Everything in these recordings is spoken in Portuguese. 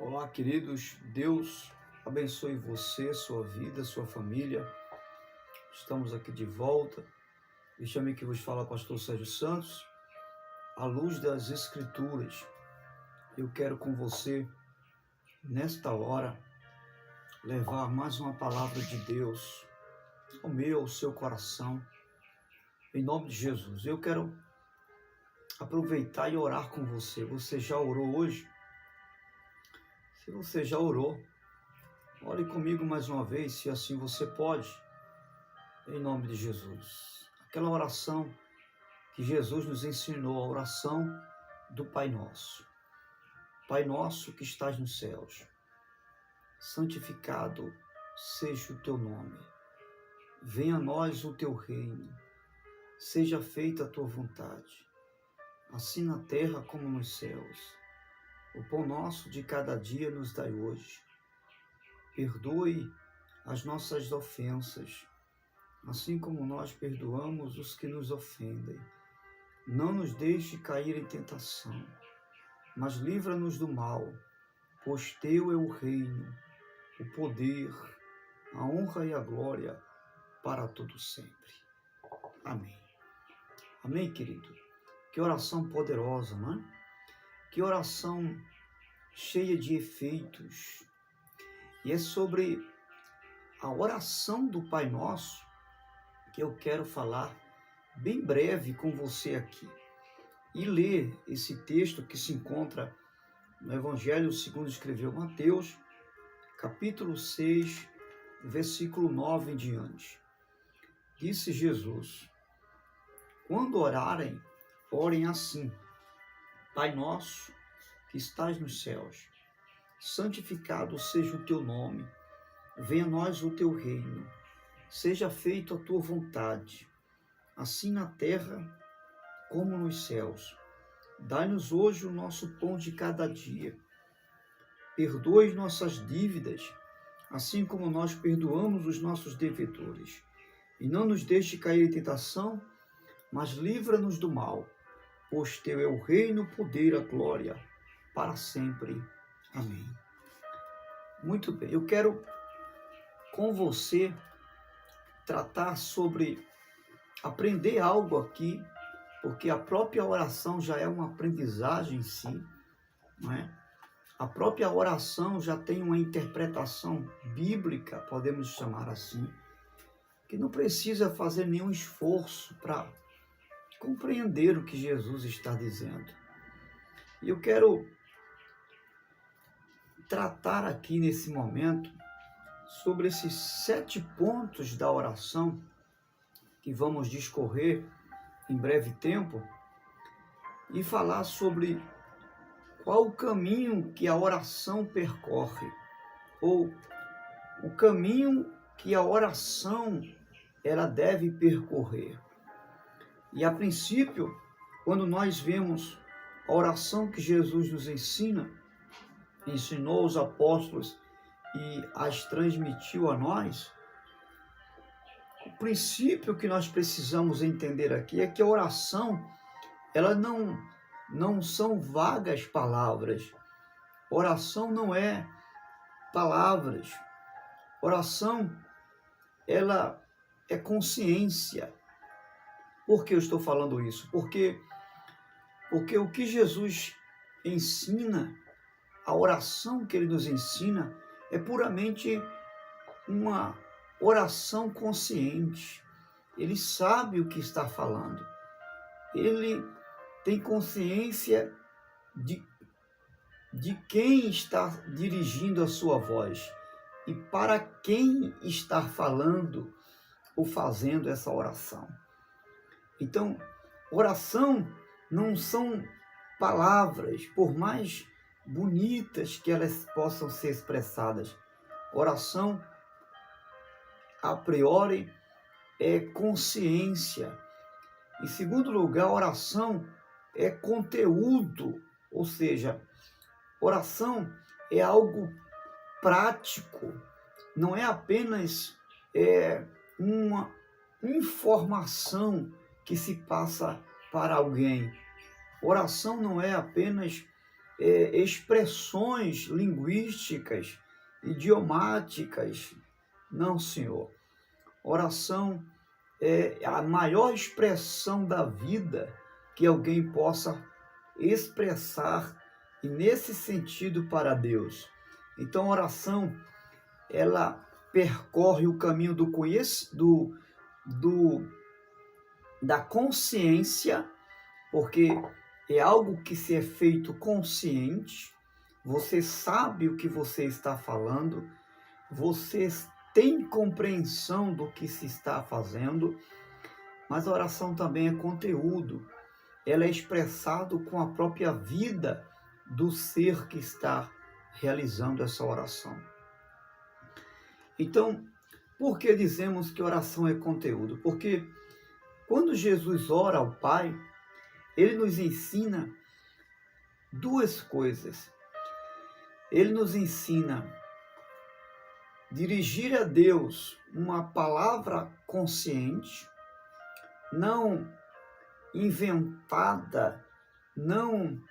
Olá, queridos. Deus abençoe você, sua vida, sua família. Estamos aqui de volta. Este amigo que vos fala, pastor Sérgio Santos, à luz das Escrituras. Eu quero com você, nesta hora, levar mais uma palavra de Deus ao meu, ao seu coração, em nome de Jesus. Eu quero aproveitar e orar com você. Você já orou hoje? Se você já orou, ore comigo mais uma vez, se assim você pode, em nome de Jesus. Aquela oração que Jesus nos ensinou, a oração do Pai Nosso. Pai nosso que estás nos céus, santificado seja o teu nome. Venha a nós o teu reino. Seja feita a tua vontade, assim na terra como nos céus. O pão nosso de cada dia nos dai hoje. Perdoe as nossas ofensas, assim como nós perdoamos os que nos ofendem. Não nos deixe cair em tentação, mas livra-nos do mal, pois teu é o reino, o poder, a honra e a glória para todo sempre. Amém. Amém, querido? Que oração poderosa, não é? Que oração cheia de efeitos. E é sobre a oração do Pai Nosso que eu quero falar bem breve com você aqui. E ler esse texto que se encontra no Evangelho segundo escreveu Mateus, capítulo 6, versículo 9 em diante. Disse Jesus: quando orarem, orem assim: Pai nosso que estás nos céus, santificado seja o teu nome, venha a nós o teu reino, seja feita a tua vontade, assim na terra como nos céus. Dai-nos hoje o nosso pão de cada dia. Perdoe nossas dívidas, assim como nós perdoamos os nossos devedores. E não nos deixe cair em tentação, mas livra-nos do mal, pois teu é o reino, o poder, a glória, para sempre. Amém. Muito bem, eu quero com você tratar sobre aprender algo aqui, porque a própria oração já é uma aprendizagem em si, não é? A própria oração já tem uma interpretação bíblica, podemos chamar assim, que não precisa fazer nenhum esforço para compreender o que Jesus está dizendo. E eu quero tratar aqui nesse momento sobre esses 7 pontos da oração que vamos discorrer em breve tempo e falar sobre qual o caminho que a oração percorre, ou o caminho que a oração ela deve percorrer. E a princípio, quando nós vemos a oração que Jesus nos ensinou aos apóstolos e as transmitiu a nós, o princípio que nós precisamos entender aqui é que a oração, ela não são vagas palavras. Oração não é palavras. Oração, ela é consciência. Por que eu estou falando isso? Porque o que Jesus ensina, a oração que ele nos ensina, é puramente uma oração consciente. Ele sabe o que está falando. Ele tem consciência de quem está dirigindo a sua voz e para quem está falando ou fazendo essa oração. Então, oração não são palavras, por mais bonitas que elas possam ser expressadas. Oração, a priori, é consciência. Em segundo lugar, oração é conteúdo, ou seja, oração é algo prático, não é apenas uma informação que se passa para alguém. Oração não é apenas expressões linguísticas, idiomáticas. Não, Senhor. Oração é a maior expressão da vida que alguém possa expressar, e nesse sentido para Deus. Então, a oração, ela percorre o caminho da consciência, porque é algo que se é feito consciente, você sabe o que você está falando, você tem compreensão do que se está fazendo, mas a oração também é conteúdo, ela é expressado com a própria vida do ser que está realizando essa oração. Então, por que dizemos que oração é conteúdo? Porque quando Jesus ora ao Pai, ele nos ensina duas coisas. Ele nos ensina dirigir a Deus uma palavra consciente, não inventada, não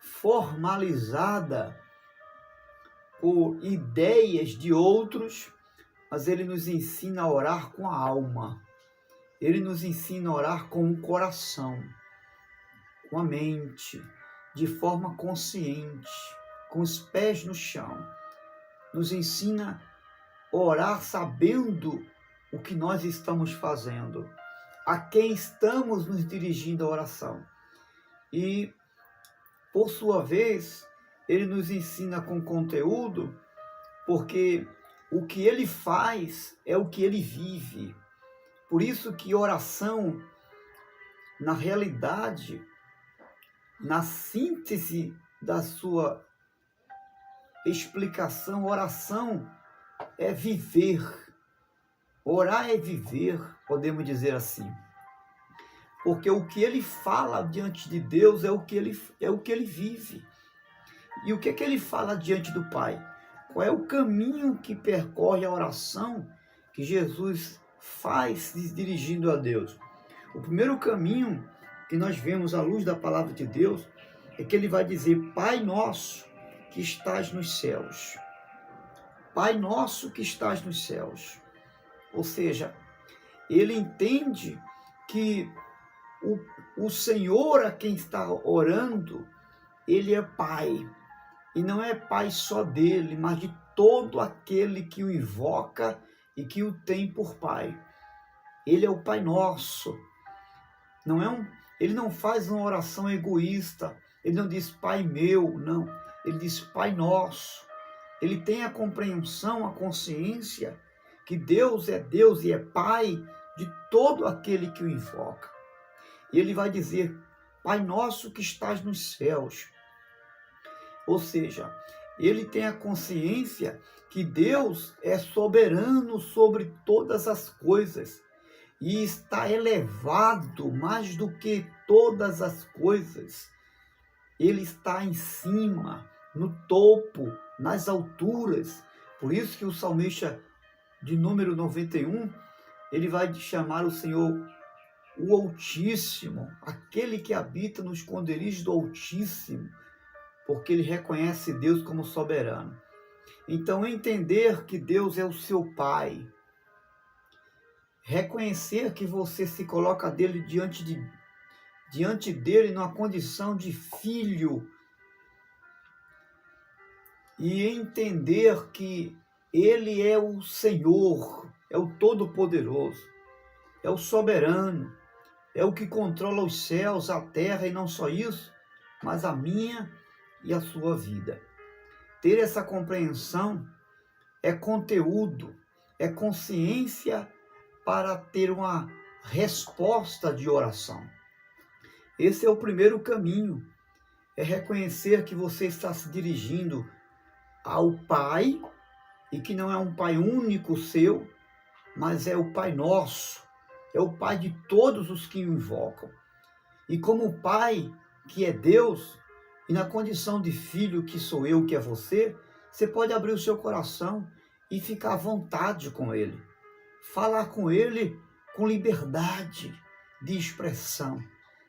formalizada por ideias de outros, mas ele nos ensina a orar com a alma. Ele nos ensina a orar com o coração, com a mente, de forma consciente, com os pés no chão. Nos ensina a orar sabendo o que nós estamos fazendo, a quem estamos nos dirigindo a oração. E, por sua vez, ele nos ensina com conteúdo, porque o que ele faz é o que ele vive. Por isso que oração, na realidade, na síntese da sua explicação, oração é viver. Orar é viver, podemos dizer assim. Porque o que ele fala diante de Deus é o que ele vive. E o que é que ele fala diante do Pai? Qual é o caminho que percorre a oração que Jesus faz se dirigindo a Deus? O primeiro caminho que nós vemos à luz da palavra de Deus é que ele vai dizer: Pai nosso que estás nos céus. Pai nosso que estás nos céus. Ou seja, ele entende que o Senhor a quem está orando, ele é Pai. E não é Pai só dele, mas de todo aquele que o invoca e que o tem por Pai. Ele é o Pai nosso. Ele não faz uma oração egoísta. Ele não diz Pai meu, não. Ele diz Pai nosso. Ele tem a compreensão, a consciência que Deus e é Pai de todo aquele que o invoca. E ele vai dizer: Pai nosso que estás nos céus. Ou seja, ele tem a consciência que Deus é soberano sobre todas as coisas e está elevado mais do que todas as coisas. Ele está em cima, no topo, nas alturas. Por isso que o salmista de número 91, ele vai chamar o Senhor o Altíssimo, aquele que habita no esconderijo do Altíssimo, porque ele reconhece Deus como soberano. Então, entender que Deus é o seu Pai, reconhecer que você se coloca diante dele numa condição de filho, e entender que ele é o Senhor, é o Todo-Poderoso, é o soberano, é o que controla os céus, a terra, e não só isso, mas a minha e a sua vida. Ter essa compreensão é conteúdo, é consciência para ter uma resposta de oração. Esse é o primeiro caminho, é reconhecer que você está se dirigindo ao Pai, e que não é um Pai único seu, mas é o Pai nosso, é o Pai de todos os que o invocam. E como Pai, que é Deus, e na condição de filho que sou eu, que é você pode abrir o seu coração e ficar à vontade com Ele. Falar com Ele com liberdade de expressão.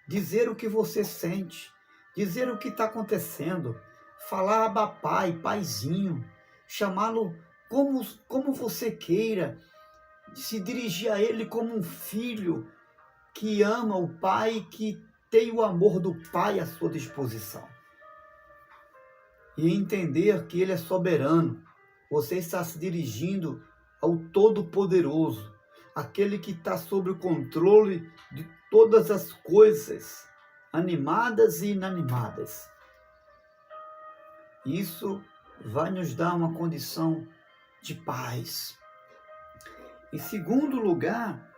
Dizer o que você sente, dizer o que está acontecendo. falar Abba Pai, Paizinho, chamá-lo como você queira, se dirigir a Ele como um filho que ama o Pai, que tem o amor do Pai à sua disposição. E entender que Ele é soberano. Você está se dirigindo ao Todo-Poderoso, aquele que está sob o controle de todas as coisas, animadas e inanimadas. Isso vai nos dar uma condição de paz. Em segundo lugar,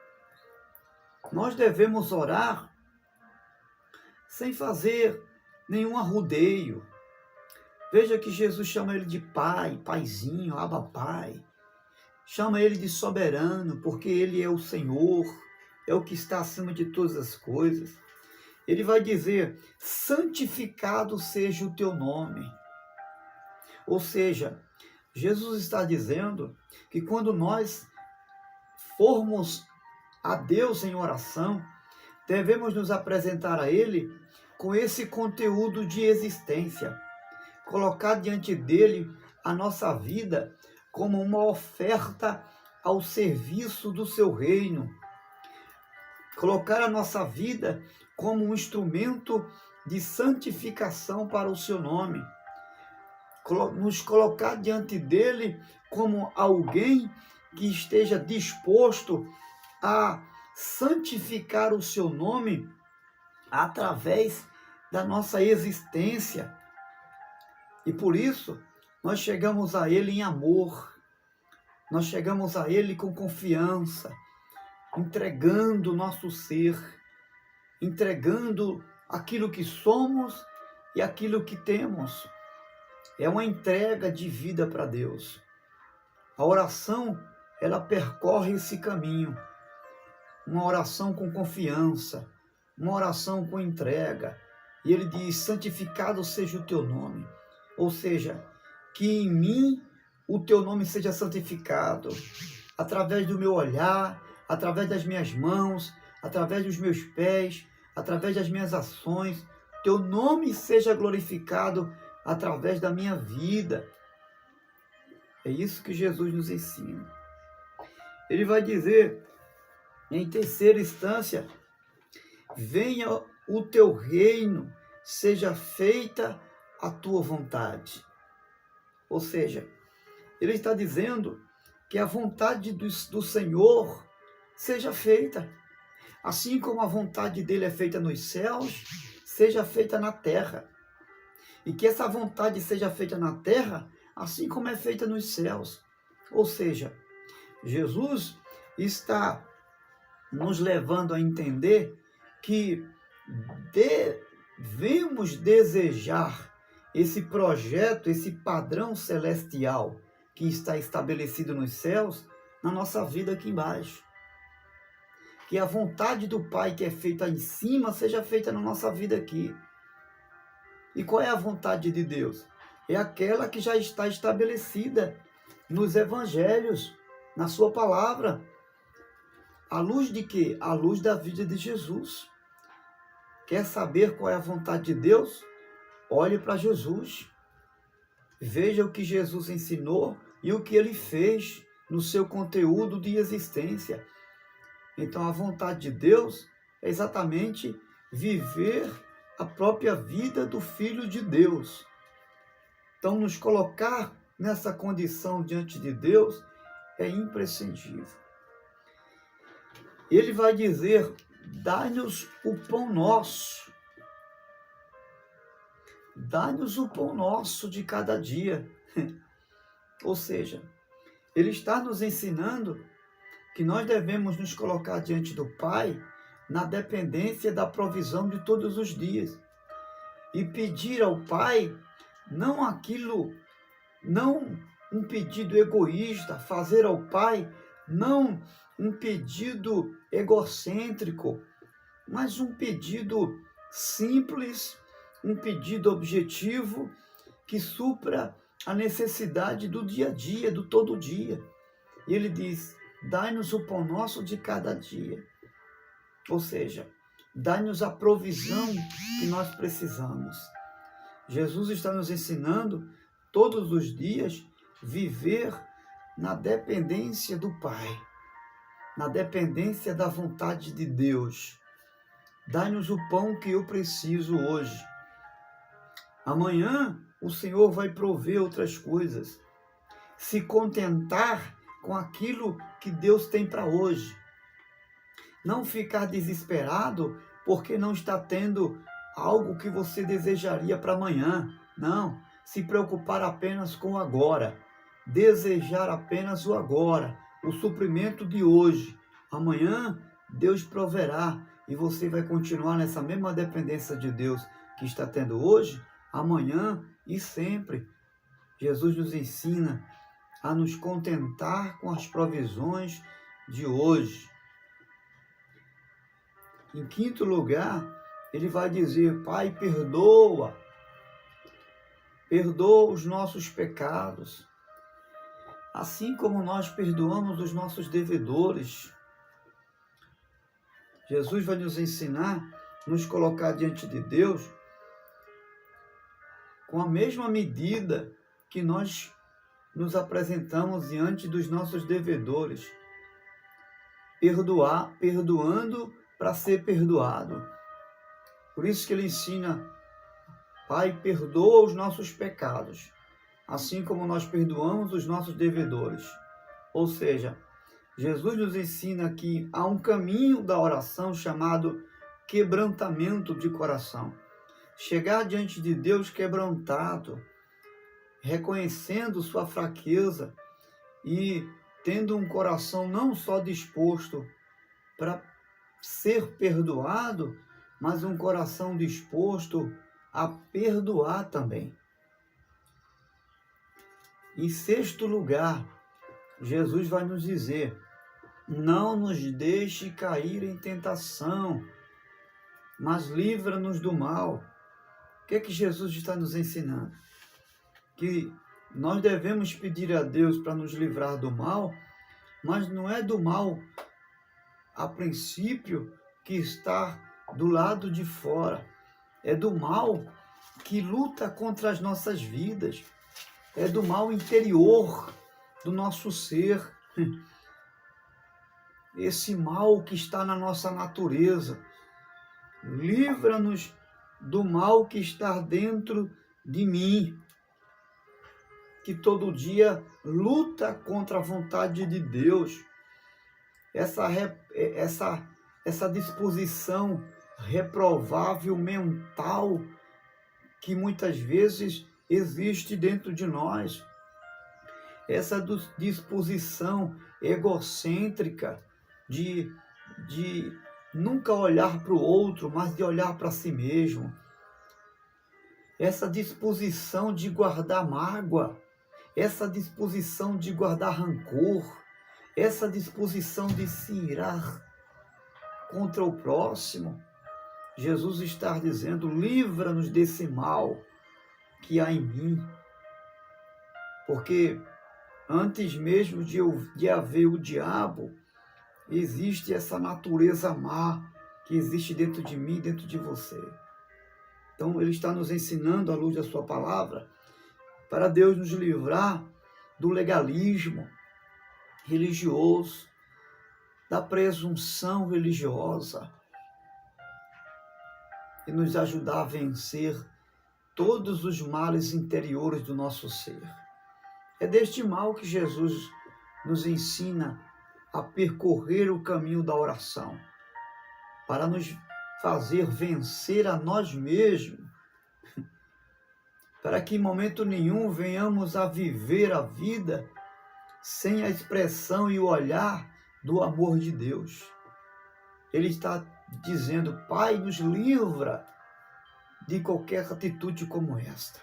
nós devemos orar sem fazer nenhum arrudeio. Veja que Jesus chama ele de Pai, Paizinho, Abba Pai. Chama ele de soberano, porque ele é o Senhor, é o que está acima de todas as coisas. Ele vai dizer, santificado seja o teu nome. Ou seja, Jesus está dizendo que quando nós formos a Deus em oração, devemos nos apresentar a Ele com esse conteúdo de existência, colocar diante dele a nossa vida como uma oferta ao serviço do seu reino, colocar a nossa vida como um instrumento de santificação para o seu nome, nos colocar diante dele como alguém que esteja disposto a santificar o seu nome através da nossa existência. E por isso, nós chegamos a Ele em amor, nós chegamos a Ele com confiança, entregando o nosso ser, entregando aquilo que somos e aquilo que temos. É uma entrega de vida para Deus. A oração, ela percorre esse caminho. Uma oração com confiança, uma oração com entrega. E ele diz, santificado seja o teu nome. Ou seja, que em mim o teu nome seja santificado. Através do meu olhar, através das minhas mãos, através dos meus pés, através das minhas ações. Teu nome seja glorificado através da minha vida. É isso que Jesus nos ensina. Ele vai dizer, em terceira instância, venha o teu reino, seja feita a tua vontade. Ou seja, ele está dizendo que a vontade do Senhor seja feita. Assim como a vontade dele é feita nos céus, seja feita na terra. E que essa vontade seja feita na terra, assim como é feita nos céus. Ou seja, Jesus está nos levando a entender que devemos desejar esse projeto, esse padrão celestial que está estabelecido nos céus, na nossa vida aqui embaixo. Que a vontade do Pai que é feita em cima, seja feita na nossa vida aqui. E qual é a vontade de Deus? É aquela que já está estabelecida nos evangelhos, na sua palavra. À luz de quê? À luz da vida de Jesus. Quer saber qual é a vontade de Deus? Olhe para Jesus. Veja o que Jesus ensinou e o que ele fez no seu conteúdo de existência. Então a vontade de Deus é exatamente viver a própria vida do Filho de Deus. Então nos colocar nessa condição diante de Deus é imprescindível. Ele vai dizer, dá-nos o pão nosso. Dá-nos o pão nosso de cada dia. Ou seja, ele está nos ensinando que nós devemos nos colocar diante do Pai na dependência da provisão de todos os dias. E pedir ao Pai não um pedido egoísta, fazer ao Pai não um pedido egocêntrico, mas um pedido simples, um pedido objetivo que supra a necessidade do dia a dia, do todo dia. E ele diz, dai-nos o pão nosso de cada dia. Ou seja, dai-nos a provisão que nós precisamos. Jesus está nos ensinando todos os dias viver na dependência do Pai, na dependência da vontade de Deus. Dai-nos o pão que eu preciso hoje. Amanhã o Senhor vai prover outras coisas. Se contentar com aquilo que Deus tem para hoje. Não ficar desesperado porque não está tendo algo que você desejaria para amanhã. Não, se preocupar apenas com o agora. Desejar apenas o agora, o suprimento de hoje. Amanhã Deus proverá e você vai continuar nessa mesma dependência de Deus que está tendo hoje, amanhã e sempre. Jesus nos ensina a nos contentar com as provisões de hoje. Em quinto lugar, ele vai dizer: Pai, perdoa os nossos pecados, assim como nós perdoamos os nossos devedores. Jesus vai nos ensinar, nos colocar diante de Deus com a mesma medida que nós nos apresentamos diante dos nossos devedores, perdoando para ser perdoado. Por isso que ele ensina: Pai, perdoa os nossos pecados, assim como nós perdoamos os nossos devedores. Ou seja, Jesus nos ensina que há um caminho da oração chamado quebrantamento de coração. Chegar diante de Deus quebrantado, reconhecendo sua fraqueza e tendo um coração não só disposto para ser perdoado, mas um coração disposto a perdoar também. Em sexto lugar, Jesus vai nos dizer: não nos deixe cair em tentação, mas livra-nos do mal. O que é que Jesus está nos ensinando? Que nós devemos pedir a Deus para nos livrar do mal, mas não é do mal, a princípio, que está do lado de fora. É do mal que luta contra as nossas vidas. É do mal interior do nosso ser. Esse mal que está na nossa natureza. Livra-nos do mal que está dentro de mim, que todo dia luta contra a vontade de Deus. Essa disposição reprovável mental que muitas vezes existe dentro de nós. Essa disposição egocêntrica de nunca olhar para o outro, mas de olhar para si mesmo. Essa disposição de guardar mágoa, essa disposição de guardar rancor, essa disposição de se irar contra o próximo. Jesus está dizendo: livra-nos desse mal que há em mim. Porque antes mesmo de haver o diabo, existe essa natureza má que existe dentro de mim, dentro de você. Então ele está nos ensinando, à luz da sua palavra, para Deus nos livrar do legalismo religioso, da presunção religiosa, e nos ajudar a vencer todos os males interiores do nosso ser. É deste mal que Jesus nos ensina a percorrer o caminho da oração, para nos fazer vencer a nós mesmos, para que em momento nenhum venhamos a viver a vida sem a expressão e o olhar do amor de Deus. Ele está dizendo: Pai, nos livra de qualquer atitude como esta.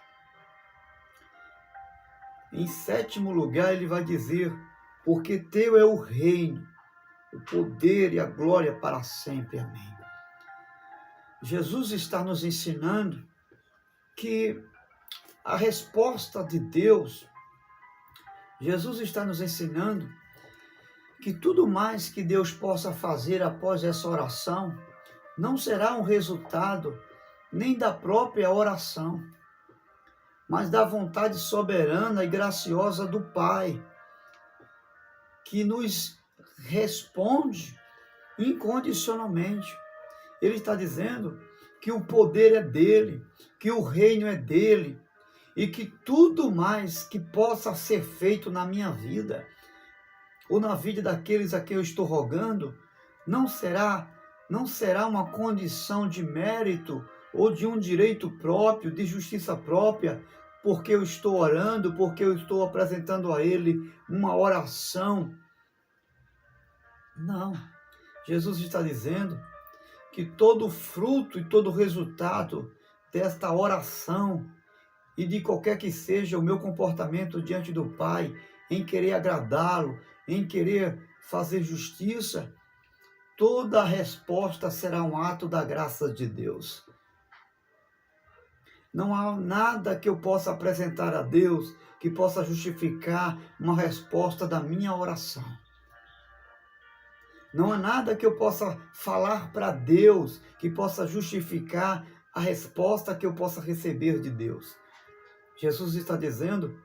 Em sétimo lugar, ele vai dizer: porque teu é o reino, o poder e a glória para sempre. Amém. Jesus está nos ensinando que a resposta de Deus, Jesus está nos ensinando que tudo mais que Deus possa fazer após essa oração não será um resultado nem da própria oração, mas da vontade soberana e graciosa do Pai, que nos responde incondicionalmente. Ele está dizendo que o poder é dele, que o reino é dele, e que tudo mais que possa ser feito na minha vida, ou na vida daqueles a quem eu estou rogando, não será uma condição de mérito ou de um direito próprio, de justiça própria, porque eu estou orando, porque eu estou apresentando a Ele uma oração. Não. Jesus está dizendo que todo fruto e todo resultado desta oração e de qualquer que seja o meu comportamento diante do Pai, em querer agradá-lo, em querer fazer justiça, toda a resposta será um ato da graça de Deus. Não há nada que eu possa apresentar a Deus que possa justificar uma resposta da minha oração. Não há nada que eu possa falar para Deus que possa justificar a resposta que eu possa receber de Deus. Jesus está dizendo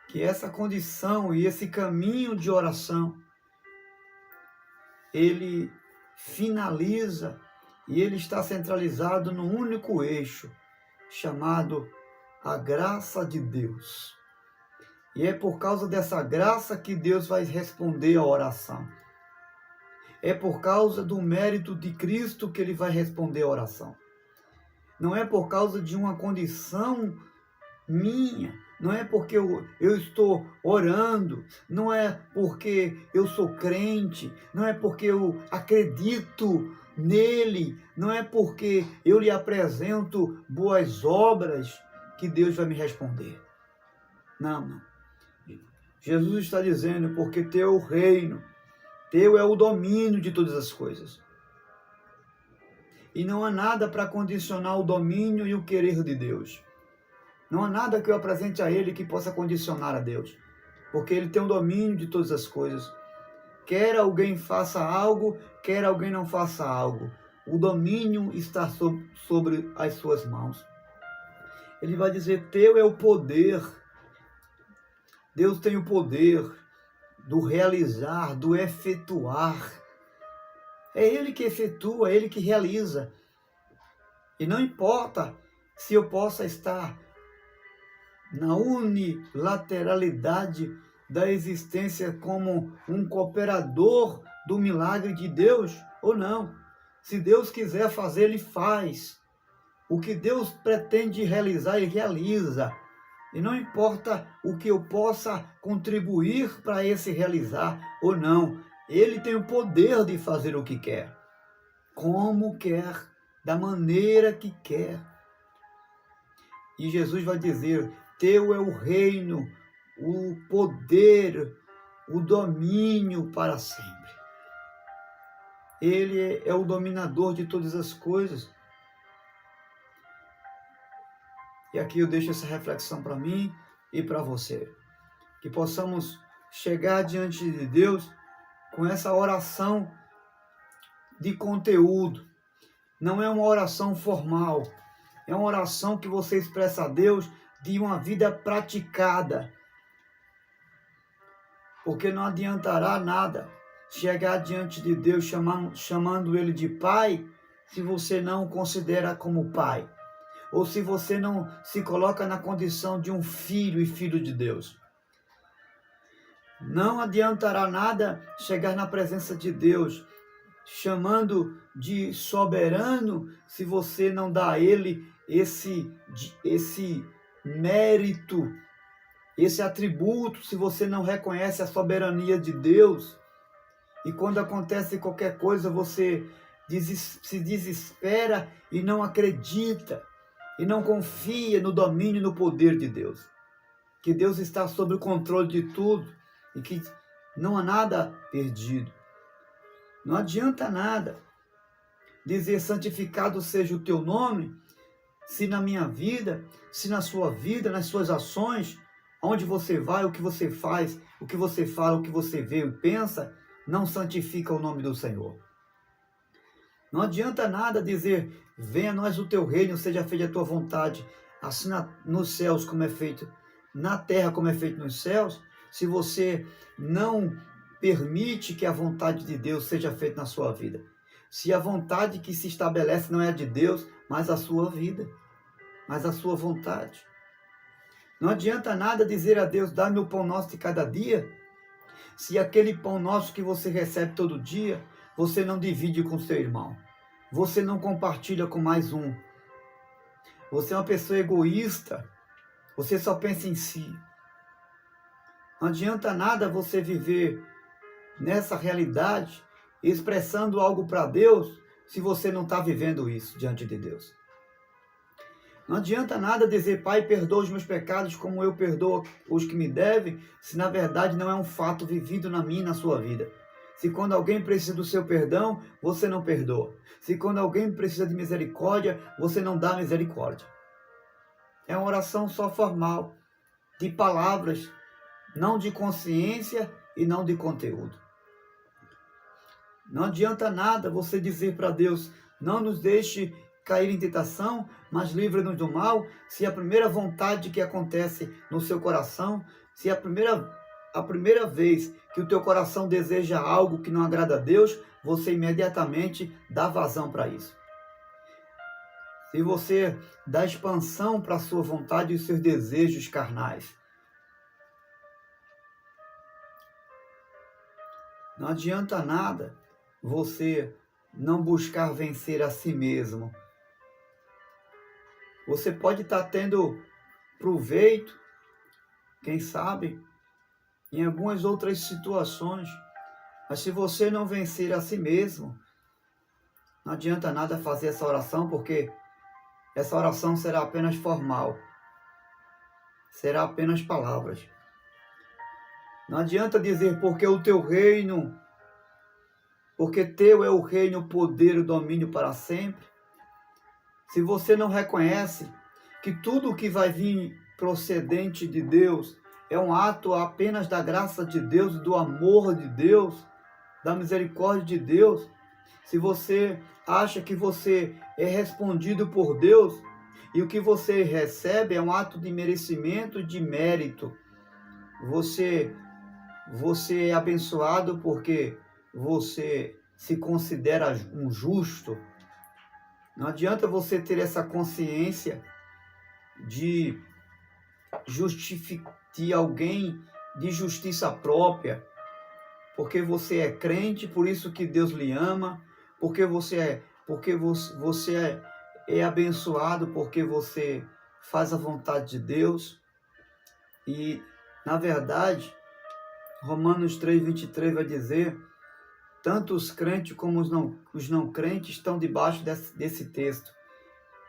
que essa condição e esse caminho de oração, ele finaliza e ele está centralizado num único eixo, chamado a graça de Deus. E é por causa dessa graça que Deus vai responder a oração. É por causa do mérito de Cristo que ele vai responder a oração. Não é por causa de uma condição minha, não é porque eu estou orando, não é porque eu sou crente, não é porque eu acredito nele, não é porque eu lhe apresento boas obras que Deus vai me responder. Não. Jesus está dizendo, porque teu é o reino, teu é o domínio de todas as coisas. E não há nada para condicionar o domínio e o querer de Deus. Não há nada que eu apresente a Ele que possa condicionar a Deus, porque Ele tem o domínio de todas as coisas. Quer alguém faça algo, quer alguém não faça algo, o domínio está sobre as suas mãos. Ele vai dizer, teu é o poder. Deus tem o poder do realizar, do efetuar. É Ele que efetua, é Ele que realiza. E não importa se eu possa estar na unilateralidade da existência como um cooperador do milagre de Deus ou não. Se Deus quiser fazer, Ele faz. O que Deus pretende realizar, Ele realiza. E não importa o que eu possa contribuir para esse realizar ou não. Ele tem o poder de fazer o que quer, como quer, da maneira que quer. E Jesus vai dizer, teu é o reino, o poder, o domínio para sempre. Ele é o dominador de todas as coisas. E aqui eu deixo essa reflexão para mim e para você. Que possamos chegar diante de Deus com essa oração de conteúdo. Não é uma oração formal. É uma oração que você expressa a Deus de uma vida praticada. Porque não adiantará nada chegar diante de Deus chamando Ele de Pai, se você não o considera como Pai. Ou se você não se coloca na condição de um filho e filho de Deus. Não adiantará nada chegar na presença de Deus chamando de soberano, se você não dá a Ele esse mérito, esse atributo, se você não reconhece a soberania de Deus. E quando acontece qualquer coisa, você se desespera e não acredita, e não confia no domínio e no poder de Deus. Que Deus está sob o controle de tudo e que não há nada perdido. Não adianta nada dizer santificado seja o teu nome, se na minha vida, se na sua vida, nas suas ações, onde você vai, o que você faz, o que você fala, o que você vê e pensa, não santifica o nome do Senhor. Não adianta nada dizer, venha a nós o teu reino, seja feita a tua vontade, assim nos céus como é feito na terra, como é feito nos céus, se você não permite que a vontade de Deus seja feita na sua vida. Se a vontade que se estabelece não é a de Deus, mas a sua vida, mas a sua vontade. Não adianta nada dizer a Deus, dá-me o pão nosso de cada dia, se aquele pão nosso que você recebe todo dia, você não divide com seu irmão. Você não compartilha com mais um. Você é uma pessoa egoísta. Você só pensa em si. Não adianta nada você viver nessa realidade, expressando algo para Deus, se você não está vivendo isso diante de Deus. Não adianta nada dizer, Pai, perdoa os meus pecados como eu perdoo os que me devem, se na verdade não é um fato vivido na minha e na sua vida. Se quando alguém precisa do seu perdão, você não perdoa. Se quando alguém precisa de misericórdia, você não dá misericórdia. É uma oração só formal, de palavras, não de consciência e não de conteúdo. Não adianta nada você dizer para Deus, não nos deixe cair em tentação, mas livra-nos do mal, se a primeira vontade que acontece no seu coração, se a primeira vez que o teu coração deseja algo que não agrada a Deus, você imediatamente dá vazão para isso. Se você dá expansão para a sua vontade e os seus desejos carnais. Não adianta nada você não buscar vencer a si mesmo. Você pode estar tendo proveito, quem sabe, em algumas outras situações, mas se você não vencer a si mesmo, não adianta nada fazer essa oração, porque essa oração será apenas formal, será apenas palavras. Não adianta dizer, porque o teu reino, porque teu é o reino, o poder e o domínio para sempre. Se você não reconhece que tudo o que vai vir procedente de Deus é um ato apenas da graça de Deus, do amor de Deus, da misericórdia de Deus, se você acha que você é respondido por Deus e o que você recebe é um ato de merecimento, de mérito, você é abençoado porque você se considera um justo. Não adianta você ter essa consciência de justificar alguém de justiça própria, porque você é crente, por isso que Deus lhe ama, porque você é abençoado, porque você faz a vontade de Deus. E, na verdade, Romanos 3:23 vai dizer, tanto os crentes como os não crentes estão debaixo desse texto,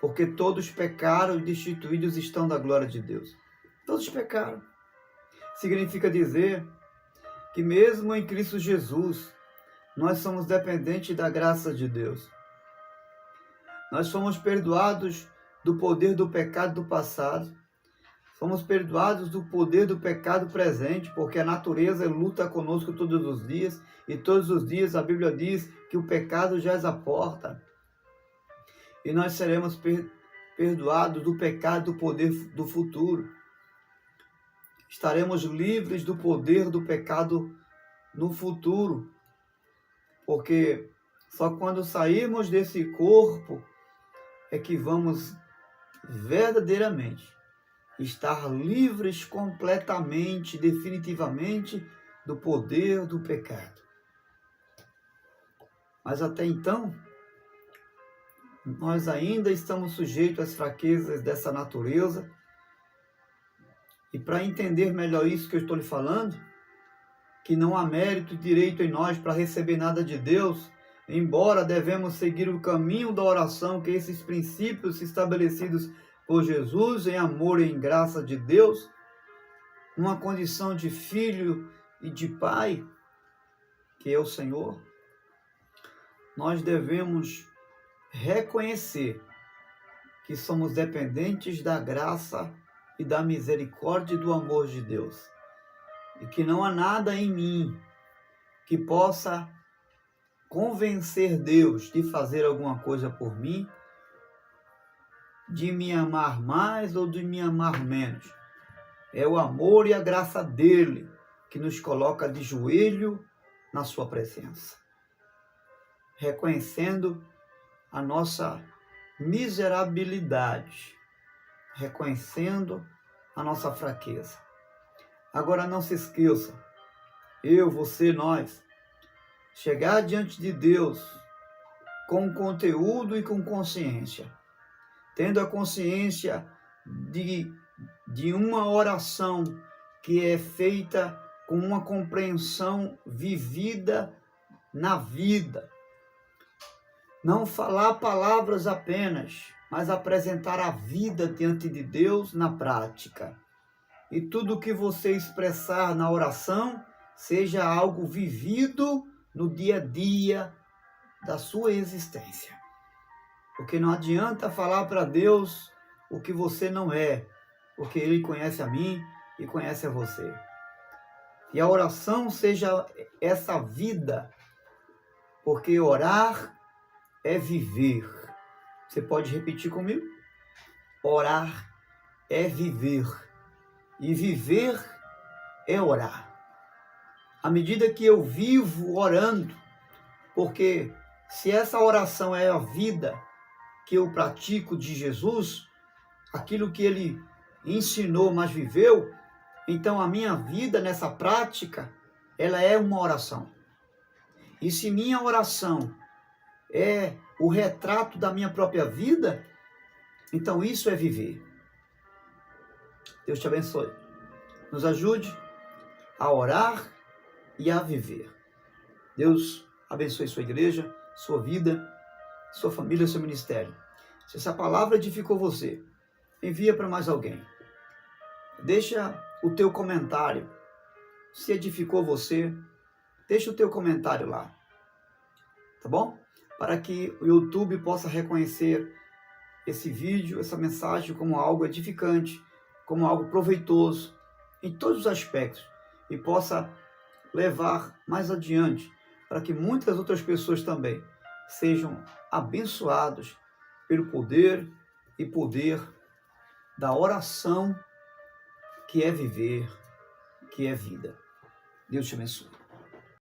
porque todos pecaram e destituídos estão da glória de Deus. Todos pecaram. Significa dizer que mesmo em Cristo Jesus, nós somos dependentes da graça de Deus. Nós somos perdoados do poder do pecado do passado. Somos perdoados do poder do pecado presente, porque a natureza luta conosco todos os dias, e todos os dias a Bíblia diz que o pecado jaz à porta. E nós seremos perdoados do pecado, do poder do futuro. Estaremos livres do poder do pecado no futuro, porque só quando sairmos desse corpo é que vamos verdadeiramente estar livres completamente, definitivamente, do poder do pecado. Mas até então, nós ainda estamos sujeitos às fraquezas dessa natureza. E para entender melhor isso que eu estou lhe falando, que não há mérito e direito em nós para receber nada de Deus, embora devemos seguir o caminho da oração, que esses princípios estabelecidos por Jesus, em amor e em graça de Deus, numa condição de filho e de pai, que é o Senhor, nós devemos reconhecer que somos dependentes da graça e da misericórdia e do amor de Deus, e que não há nada em mim que possa convencer Deus de fazer alguma coisa por mim, de me amar mais ou de me amar menos. É o amor e a graça dele que nos coloca de joelho na sua presença, reconhecendo a nossa miserabilidade, reconhecendo a nossa fraqueza. Agora não se esqueça, eu, você, nós, chegar diante de Deus com conteúdo e com consciência, tendo a consciência de uma oração que é feita com uma compreensão vivida na vida. Não falar palavras apenas, mas apresentar a vida diante de Deus na prática. E tudo que você expressar na oração seja algo vivido no dia a dia da sua existência. Porque não adianta falar para Deus o que você não é, porque Ele conhece a mim e conhece a você. E a oração seja essa vida, porque orar é viver. Você pode repetir comigo? Orar é viver. E viver é orar. À medida que eu vivo orando, porque se essa oração é a vida que eu pratico de Jesus, aquilo que ele ensinou, mas viveu, então a minha vida nessa prática, ela é uma oração. E se minha oração é o retrato da minha própria vida, então isso é viver. Deus te abençoe. Nos ajude a orar e a viver. Deus abençoe sua igreja, sua vida, sua família, seu ministério. Se essa palavra edificou você, envia para mais alguém. Deixa o teu comentário. Se edificou você, deixa o teu comentário lá. Tá bom? Para que o YouTube possa reconhecer esse vídeo, essa mensagem como algo edificante, como algo proveitoso em todos os aspectos e possa levar mais adiante para que muitas outras pessoas também sejam abençoados pelo poder da oração, que é viver, que é vida. Deus te abençoe.